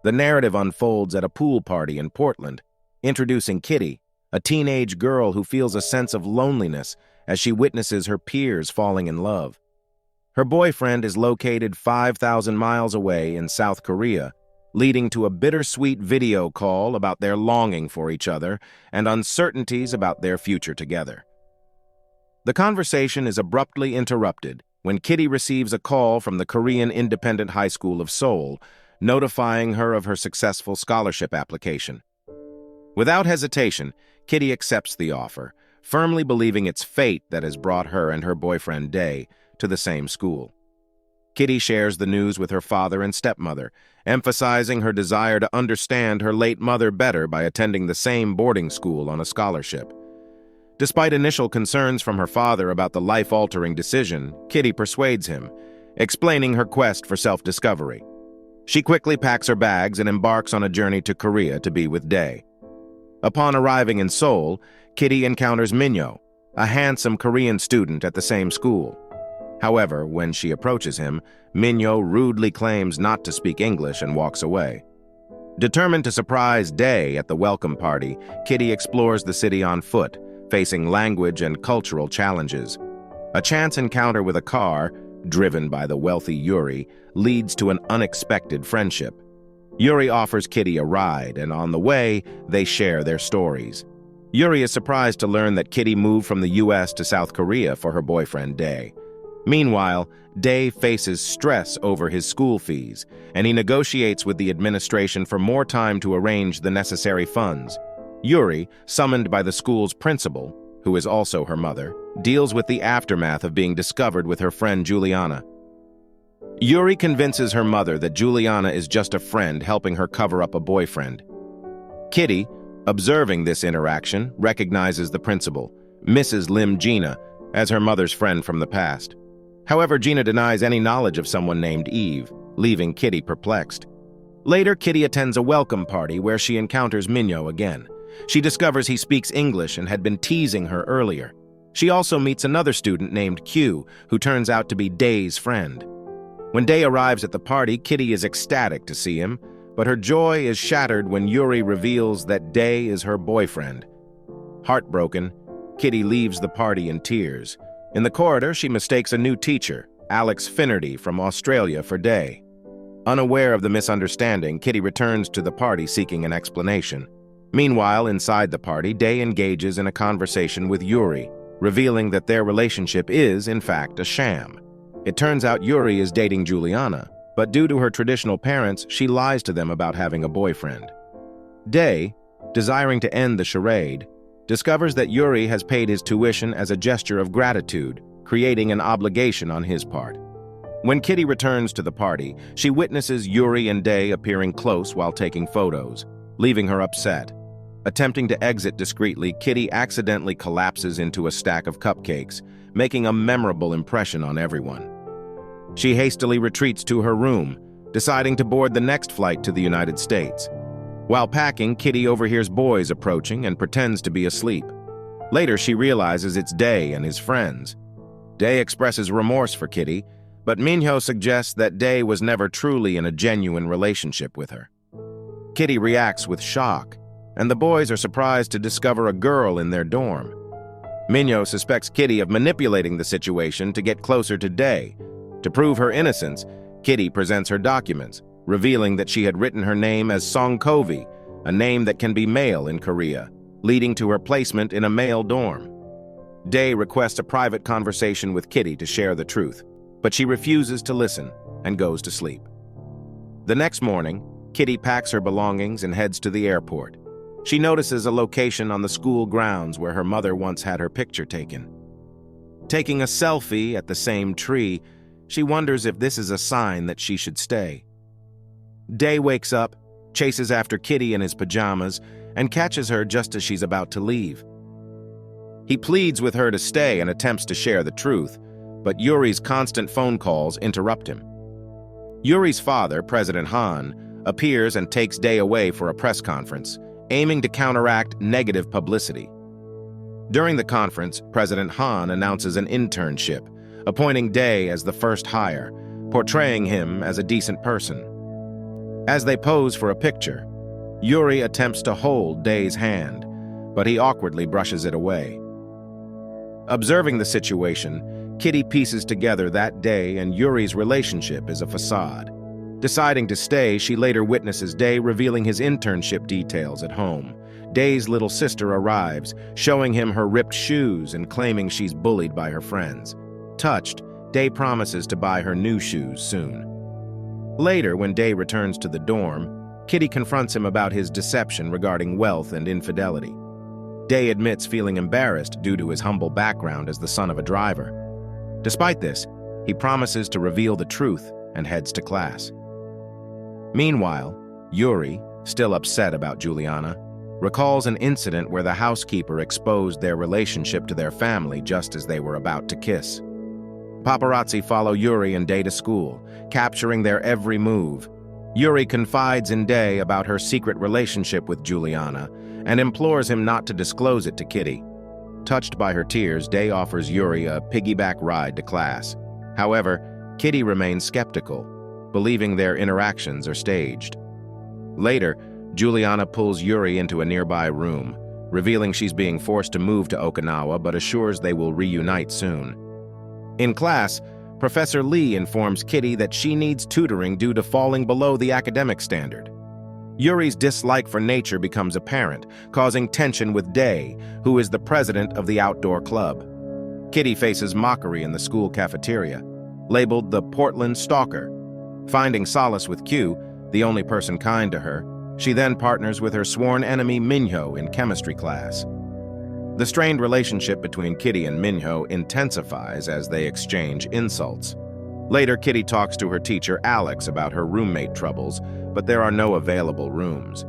The narrative unfolds at a pool party in Portland, introducing Kitty, a teenage girl who feels a sense of loneliness as she witnesses her peers falling in love. Her boyfriend is located 5,000 miles away in South Korea, leading to a bittersweet video call about their longing for each other and uncertainties about their future together. The conversation is abruptly interrupted when Kitty receives a call from the Korean Independent High School of Seoul, notifying her of her successful scholarship application. Without hesitation, Kitty accepts the offer, firmly believing it's fate that has brought her and her boyfriend Dae to the same school. Kitty shares the news with her father and stepmother, emphasizing her desire to understand her late mother better by attending the same boarding school on a scholarship. Despite initial concerns from her father about the life-altering decision, Kitty persuades him, explaining her quest for self-discovery. She quickly packs her bags and embarks on a journey to Korea to be with Dae. Upon arriving in Seoul, Kitty encounters Minyo, a handsome Korean student at the same school. However, when she approaches him, Minyo rudely claims not to speak English and walks away. Determined to surprise Dae at the welcome party, Kitty explores the city on foot, facing language and cultural challenges. A chance encounter with a car, driven by the wealthy Yuri, leads to an unexpected friendship. Yuri offers Kitty a ride, and on the way, they share their stories. Yuri is surprised to learn that Kitty moved from the US to South Korea for her boyfriend Dae. Meanwhile, Dae faces stress over his school fees, and he negotiates with the administration for more time to arrange the necessary funds. Yuri, summoned by the school's principal, who is also her mother, deals with the aftermath of being discovered with her friend Juliana. Yuri convinces her mother that Juliana is just a friend helping her cover up a boyfriend. Kitty, observing this interaction, recognizes the principal, Mrs. Lim Gina, as her mother's friend from the past. However, Gina denies any knowledge of someone named Eve, leaving Kitty perplexed. Later, Kitty attends a welcome party where she encounters Minyo again. She discovers he speaks English and had been teasing her earlier. She also meets another student named Q, who turns out to be Dae's friend. When Dae arrives at the party, Kitty is ecstatic to see him, but her joy is shattered when Yuri reveals that Dae is her boyfriend. Heartbroken, Kitty leaves the party in tears. In the corridor, she mistakes a new teacher, Alex Finnerty from Australia, for Dae. Unaware of the misunderstanding, Kitty returns to the party seeking an explanation. Meanwhile, inside the party, Dae engages in a conversation with Yuri, revealing that their relationship is, in fact, a sham. It turns out Yuri is dating Juliana, but due to her traditional parents, she lies to them about having a boyfriend. Dae, desiring to end the charade, discovers that Yuri has paid his tuition as a gesture of gratitude, creating an obligation on his part. When Kitty returns to the party, she witnesses Yuri and Dae appearing close while taking photos, leaving her upset. Attempting to exit discreetly, Kitty accidentally collapses into a stack of cupcakes, making a memorable impression on everyone. She hastily retreats to her room, deciding to board the next flight to the United States. While packing, Kitty overhears boys approaching and pretends to be asleep. Later, she realizes it's Dae and his friends. Dae expresses remorse for Kitty, but Minho suggests that Dae was never truly in a genuine relationship with her. Kitty reacts with shock, and the boys are surprised to discover a girl in their dorm. Minho suspects Kitty of manipulating the situation to get closer to Dae. To prove her innocence, Kitty presents her documents, revealing that she had written her name as Songkovi, a name that can be male in Korea, leading to her placement in a male dorm. Dae requests a private conversation with Kitty to share the truth, but she refuses to listen and goes to sleep. The next morning, Kitty packs her belongings and heads to the airport. She notices a location on the school grounds where her mother once had her picture taken. Taking a selfie at the same tree, she wonders if this is a sign that she should stay. Dae wakes up, chases after Kitty in his pajamas, and catches her just as she's about to leave. He pleads with her to stay and attempts to share the truth, but Yuri's constant phone calls interrupt him. Yuri's father, President Han, appears and takes Dae away for a press conference, aiming to counteract negative publicity. During the conference, President Han announces an internship, appointing Dae as the first hire, portraying him as a decent person. As they pose for a picture, Yuri attempts to hold Day's hand, but he awkwardly brushes it away. Observing the situation, Kitty pieces together that Day and Yuri's relationship is a facade. Deciding to stay, she later witnesses Day revealing his internship details at home. Day's little sister arrives, showing him her ripped shoes and claiming she's bullied by her friends. Touched, Day promises to buy her new shoes soon. Later, when Day returns to the dorm, Kitty confronts him about his deception regarding wealth and infidelity. Day admits feeling embarrassed due to his humble background as the son of a driver. Despite this, he promises to reveal the truth and heads to class. Meanwhile, Yuri, still upset about Juliana, recalls an incident where the housekeeper exposed their relationship to their family just as they were about to kiss. Paparazzi follow Yuri and Day to school, capturing their every move. Yuri confides in Day about her secret relationship with Juliana and implores him not to disclose it to Kitty. Touched by her tears, Day offers Yuri a piggyback ride to class. However, Kitty remains skeptical, believing their interactions are staged. Later, Juliana pulls Yuri into a nearby room, revealing she's being forced to move to Okinawa but assures they will reunite soon. In class, Professor Lee informs Kitty that she needs tutoring due to falling below the academic standard. Yuri's dislike for nature becomes apparent, causing tension with Day, who is the president of the outdoor club. Kitty faces mockery in the school cafeteria, labeled the Portland Stalker. Finding solace with Q, the only person kind to her, she then partners with her sworn enemy Minho in chemistry class. The strained relationship between Kitty and Minho intensifies as they exchange insults. Later, Kitty talks to her teacher Alex about her roommate troubles, but there are no available rooms.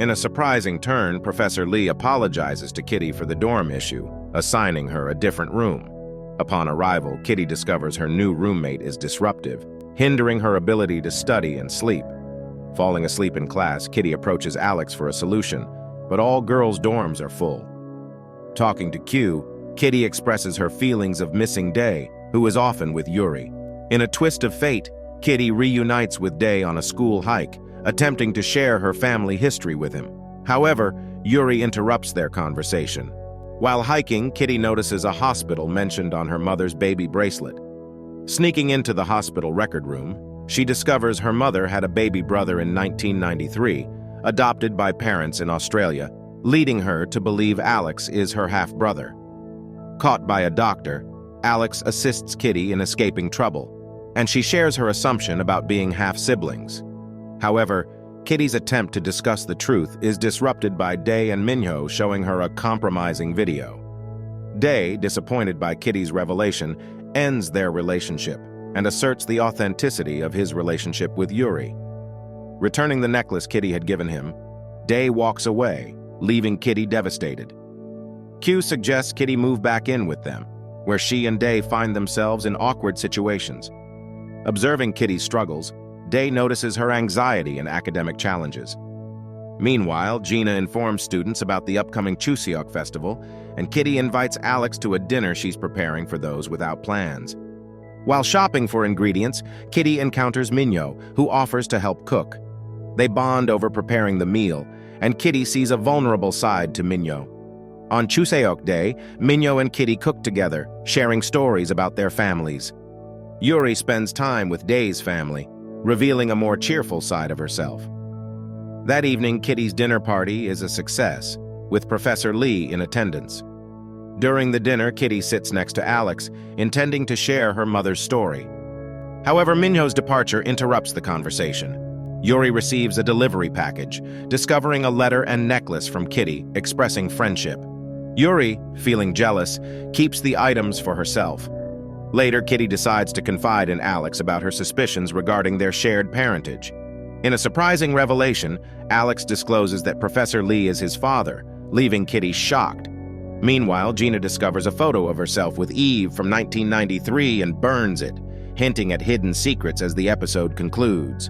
In a surprising turn, Professor Lee apologizes to Kitty for the dorm issue, assigning her a different room. Upon arrival, Kitty discovers her new roommate is disruptive, hindering her ability to study and sleep. Falling asleep in class, Kitty approaches Alex for a solution, but all girls' dorms are full. Talking to Q, Kitty expresses her feelings of missing Day, who is often with Yuri. In a twist of fate, Kitty reunites with Day on a school hike, attempting to share her family history with him. However, Yuri interrupts their conversation. While hiking, Kitty notices a hospital mentioned on her mother's baby bracelet. Sneaking into the hospital record room, she discovers her mother had a baby brother in 1993, adopted by parents in Australia, leading her to believe Alex is her half-brother. Caught by a doctor, Alex assists Kitty in escaping trouble, and she shares her assumption about being half-siblings. However, Kitty's attempt to discuss the truth is disrupted by Day and Minho showing her a compromising video. Day, disappointed by Kitty's revelation, ends their relationship and asserts the authenticity of his relationship with Yuri. Returning the necklace Kitty had given him, Day walks away, leaving Kitty devastated. Q suggests Kitty move back in with them, where she and Day find themselves in awkward situations. Observing Kitty's struggles, Day notices her anxiety and academic challenges. Meanwhile, Gina informs students about the upcoming Chuseok festival, and Kitty invites Alex to a dinner she's preparing for those without plans. While shopping for ingredients, Kitty encounters Minho, who offers to help cook. They bond over preparing the meal, and Kitty sees a vulnerable side to Minho. On Chuseok Day, Minho and Kitty cook together, sharing stories about their families. Yuri spends time with Day's family, revealing a more cheerful side of herself. That evening, Kitty's dinner party is a success, with Professor Lee in attendance. During the dinner, Kitty sits next to Alex, intending to share her mother's story. However, Minho's departure interrupts the conversation. Yuri receives a delivery package, discovering a letter and necklace from Kitty, expressing friendship. Yuri, feeling jealous, keeps the items for herself. Later, Kitty decides to confide in Alex about her suspicions regarding their shared parentage. In a surprising revelation, Alex discloses that Professor Lee is his father, leaving Kitty shocked. Meanwhile, Gina discovers a photo of herself with Eve from 1993 and burns it, hinting at hidden secrets as the episode concludes.